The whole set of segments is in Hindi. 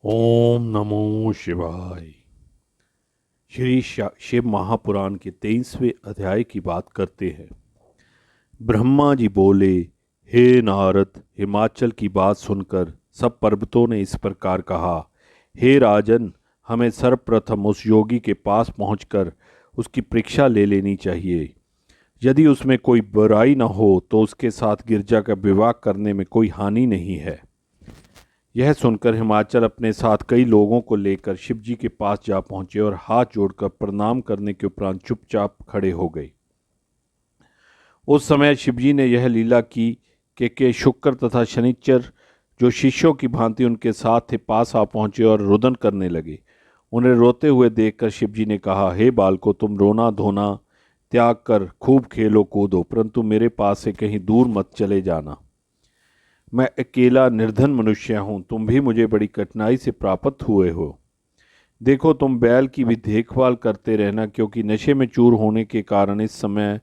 ओम नमो शिवाय। शिव महापुराण के 23वें अध्याय की बात करते हैं। ब्रह्मा जी बोले, हे नारद, हिमाचल की बात सुनकर सब पर्वतों ने इस प्रकार कहा, हे राजन, हमें सर्वप्रथम उस योगी के पास पहुंचकर उसकी परीक्षा ले लेनी चाहिए। यदि उसमें कोई बुराई न हो तो उसके साथ गिरजा का विवाह करने में कोई हानि नहीं है। यह सुनकर हिमाचल अपने साथ कई लोगों को लेकर शिव जी के पास जा पहुंचे और हाथ जोड़कर प्रणाम करने के उपरांत चुपचाप खड़े हो गए। उस समय शिव जी ने यह लीला की कि शुक्र तथा शनिचर, जो शिष्यों की भांति उनके साथ थे, पास आ पहुंचे और रुदन करने लगे। उन्हें रोते हुए देखकर शिव जी ने कहा, हे बालको, तुम रोना धोना त्याग कर खूब खेलो कूदो, परंतु मेरे पास से कहीं दूर मत चले जाना। मैं अकेला निर्धन मनुष्य हूँ, तुम भी मुझे बड़ी कठिनाई से प्राप्त हुए हो। देखो, तुम बैल की भी देखभाल करते रहना, क्योंकि नशे में चूर होने के कारण इस समय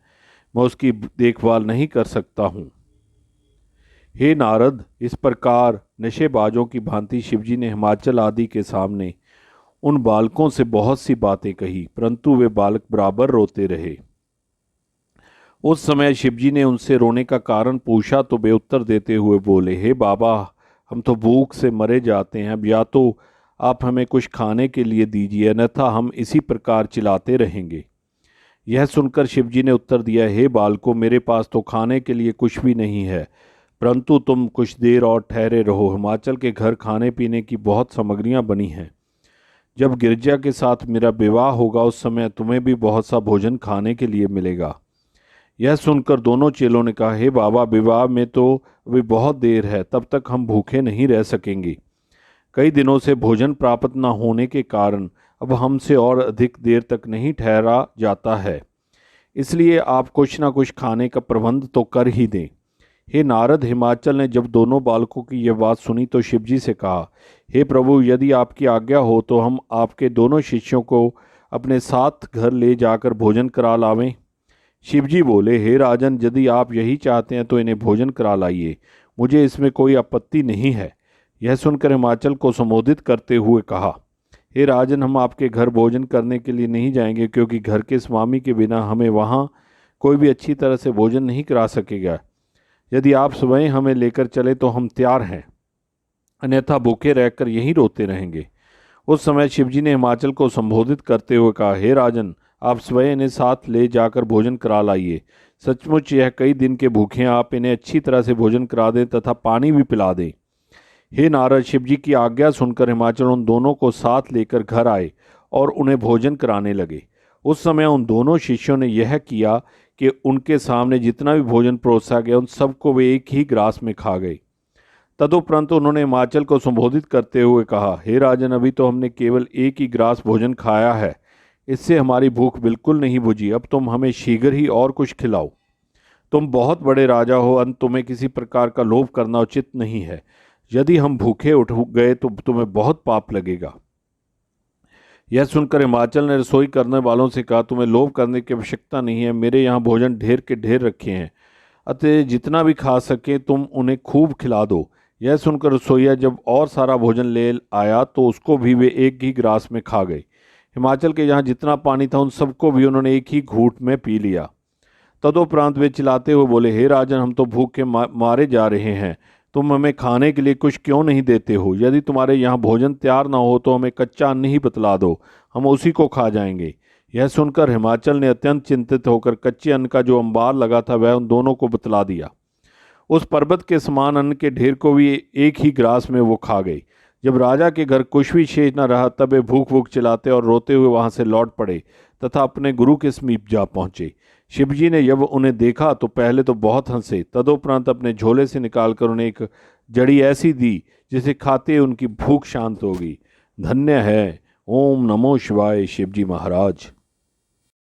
मैं उसकी देखभाल नहीं कर सकता हूँ। हे नारद, इस प्रकार नशेबाजों की भांति शिवजी ने हिमाचल आदि के सामने उन बालकों से बहुत सी बातें कही, परंतु वे बालक बराबर रोते रहे। उस समय शिवजी ने उनसे रोने का कारण पूछा तो वे उत्तर देते हुए बोले, हे बाबा, हम तो भूख से मरे जाते हैं। अब या तो आप हमें कुछ खाने के लिए दीजिए, अन्यथा हम इसी प्रकार चिल्लाते रहेंगे। यह सुनकर शिवजी ने उत्तर दिया, हे बालको, मेरे पास तो खाने के लिए कुछ भी नहीं है, परंतु तुम कुछ देर और ठहरे रहो। हिमाचल के घर खाने पीने की बहुत सामग्रियां बनी हैं। जब गिरजा के साथ मेरा विवाह होगा उस समय तुम्हें भी बहुत सा भोजन खाने के लिए मिलेगा। यह सुनकर दोनों चेलों ने कहा, हे बाबा, विवाह में तो अभी बहुत देर है, तब तक हम भूखे नहीं रह सकेंगे। कई दिनों से भोजन प्राप्त न होने के कारण अब हमसे और अधिक देर तक नहीं ठहरा जाता है, इसलिए आप कुछ न कुछ खाने का प्रबंध तो कर ही दें। हे नारद, हिमाचल ने जब दोनों बालकों की यह बात सुनी तो शिवजी से कहा, हे प्रभु, यदि आपकी आज्ञा हो तो हम आपके दोनों शिष्यों को अपने साथ घर ले जाकर भोजन करा लावें। शिवजी बोले, हे राजन, यदि आप यही चाहते हैं तो इन्हें भोजन करा लाइए, मुझे इसमें कोई आपत्ति नहीं है। यह सुनकर हिमाचल को संबोधित करते हुए कहा, हे राजन, हम आपके घर भोजन करने के लिए नहीं जाएंगे, क्योंकि घर के स्वामी के बिना हमें वहाँ कोई भी अच्छी तरह से भोजन नहीं करा सकेगा। यदि आप स्वयं हमें लेकर चले तो हम तैयार हैं, अन्यथा भूखे रहकर यहीं रोते रहेंगे। उस समय शिवजी ने हिमाचल को संबोधित करते हुए कहा, हे राजन, आप स्वयं इन्हें साथ ले जाकर भोजन करा लाइए। सचमुच यह कई दिन के भूखे हैं, आप इन्हें अच्छी तरह से भोजन करा दें तथा पानी भी पिला दें। हे नारद, शिवजी की आज्ञा सुनकर हिमाचल उन दोनों को साथ लेकर घर आए और उन्हें भोजन कराने लगे। उस समय उन दोनों शिष्यों ने यह किया कि उनके सामने जितना भी भोजन परोसा गया उन सबको वे एक ही ग्रास में खा गए। तदुपरांत उन्होंने हिमाचल को संबोधित करते हुए कहा, हे राजन, अभी तो हमने केवल एक ही ग्रास भोजन खाया है, इससे हमारी भूख बिल्कुल नहीं बुझी। अब तुम हमें शीघ्र ही और कुछ खिलाओ। तुम बहुत बड़े राजा हो, अंत तुम्हें किसी प्रकार का लोभ करना उचित नहीं है। यदि हम भूखे उठ गए तो तुम्हें बहुत पाप लगेगा। यह सुनकर हिमाचल ने रसोई करने वालों से कहा, तुम्हें लोभ करने की आवश्यकता नहीं है, मेरे यहाँ भोजन ढेर के ढेर रखे हैं, अतः जितना भी खा सके तुम उन्हें खूब खिला दो। यह सुनकर रसोईया जब और सारा भोजन ले आया तो उसको भी वे एक ही ग्रास में खा गए। हिमाचल के यहाँ जितना पानी था उन सबको भी उन्होंने एक ही घूंट में पी लिया। तदोपरांत वे चिल्लाते हुए बोले, हे राजन, हम तो भूख के मारे जा रहे हैं, तुम हमें खाने के लिए कुछ क्यों नहीं देते हो? यदि तुम्हारे यहाँ भोजन तैयार ना हो तो हमें कच्चा अन्न ही बतला दो, हम उसी को खा जाएंगे। यह सुनकर हिमाचल ने अत्यंत चिंतित होकर कच्चे अन्न का जो अंबार लगा था वह उन दोनों को बतला दिया। उस पर्वत के समान अन्न के ढेर को भी एक ही ग्रास में वो खा गई। जब राजा के घर कुछ भी शेष न रहा तब वे भूख भूख चिल्लाते और रोते हुए वहां से लौट पड़े तथा अपने गुरु के समीप जा पहुंचे। शिवजी ने जब उन्हें देखा तो पहले तो बहुत हंसे, तदोपरांत अपने झोले से निकालकर उन्हें एक जड़ी ऐसी दी जिसे खाते उनकी भूख शांत हो गई। धन्य है। ओम नमो शिवाय। शिवजी महाराज।